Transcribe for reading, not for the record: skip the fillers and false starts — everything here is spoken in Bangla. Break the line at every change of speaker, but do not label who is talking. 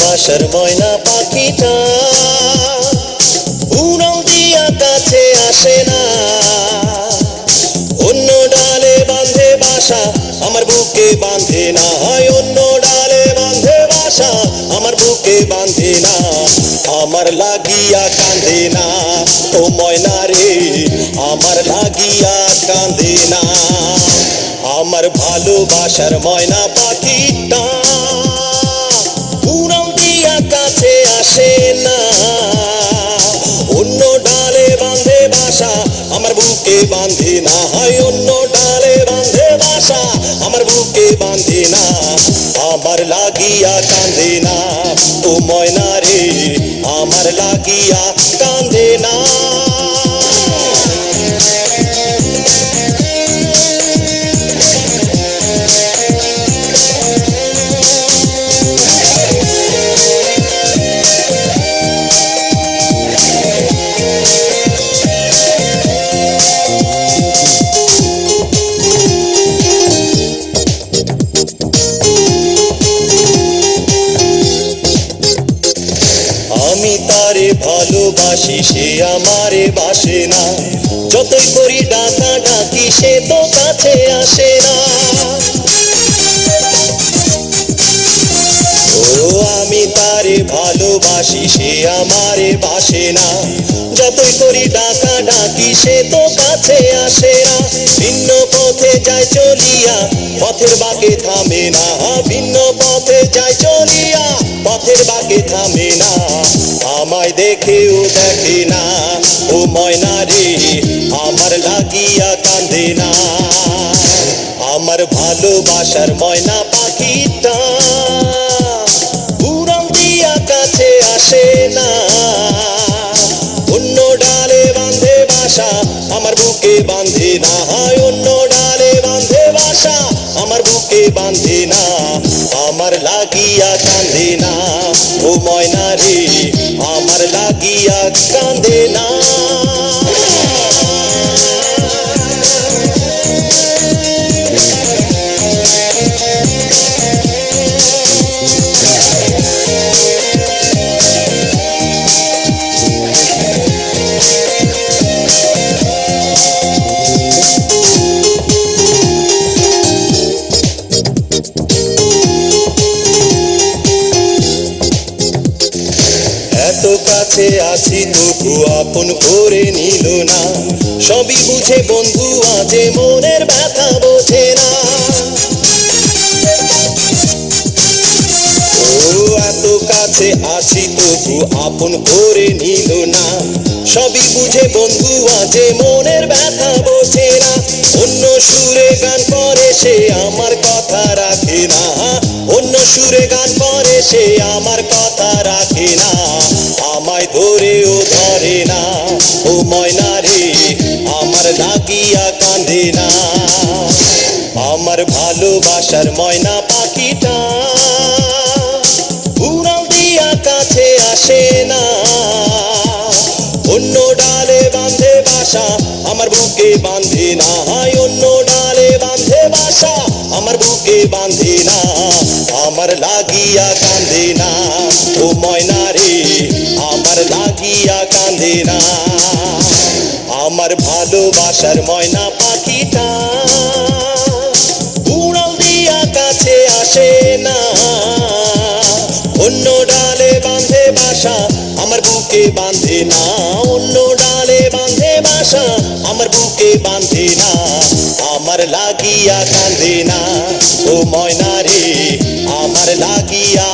ভালোবাসার ময়না পাখিটা উড়াল দিয়া কাছে আসে না, অন্য ডালে বাঁধে বাসা আমার বুকে বাঁধে না, অন্য ডালে বাঁধে বাসা আমার বুকে বাঁধে না, আমার লাগিয়া কাঁদে না ও ময়না রে, আমার লাগিয়া কাঁদে না। আমার ভালোবাসার ময়না পাখিটা উড়াল দিয়া কাছে আসে না, অন্য ডালে বাঁধে বাসা আমার বুকে বাঁধে না, অন্য ডালে বাঁধে বাসা আমার বুকে বাঁধে না, আমার লাগিয়া কাঁদে না ও ময়না রে, আমার লাগিয়া কাঁদে না। আমি তারে ভালোবাসি সে আমারে বাসে না, যতই করি ডাকা ডাকি সে তো কাছে আসে না। ও আমি তারে ভালোবাসি সে আমারে বাসে না, যতই করি ডাকা ডাকি সে তো কাছে আসে না। ভিন্ন পথে যায় চলিয়া পথের বাঁকে থামে না, ভিন্ন পথে যায় চলিয়া পথের বাঁকে থামে না, আমায় দেখেও দেখে না ও ময়না রে, আমার লাগিয়া কাঁদে না। আমার ভালোবাসার ময়না পাখিটা উড়াল দিয়া কাছে আসে না, অন্য ডালে বাঁধে বাসা আমার বুকে বাঁধে না, অন্য ডালে বাঁধে বাসা আমার বুকে বাঁধে না, আমার লাগিয়া কাঁদে না ও ময়না রে, আমার লাগিয়া কাঁদে না। এত কাছে আছি তবু আপন করে নিল না, সবই বুঝে বন্ধু আজে মনের ব্যথা বোঝে না। ও এত কাছে আছি তবু আপন করে নিল না, সবই বুঝে বন্ধু আজে মনের ব্যথা বোঝে না। অন্য সুরে গান করে সে আমার কথা রাখে না, অন্য সুরে গান করে সে আমার কথা রাখে না, আমায় ধরেও ধরে না ও ময়না রে, আমার লাগিয়া কাঁদে না। আমার ভালোবাসার ময়না পাখিটা উড়াল দিয়া কাছে আসে না, অন্য ডালে বাঁধে বাসা আমার বুকে বাঁধে না, অন্য ডালে বাঁধে বাসা আমার বুকে বাঁধে না, আমার লাগিয়া কাঁদে না ও ময়না রে, আমার লাগিয়া কাঁদে না। আমার ভালোবাসার ময়না পাখিটা উড়াল দিয়া কাছে আসে না, অন্য ডালে বাঁধে বাসা আমার বুকে বাঁধে না, অন্য ডালে বাঁধে বাসা আমার বুকে বাঁধে না, আমার লাগিয়া কাঁদে না ও ময়না রে, আমার লাগিয়া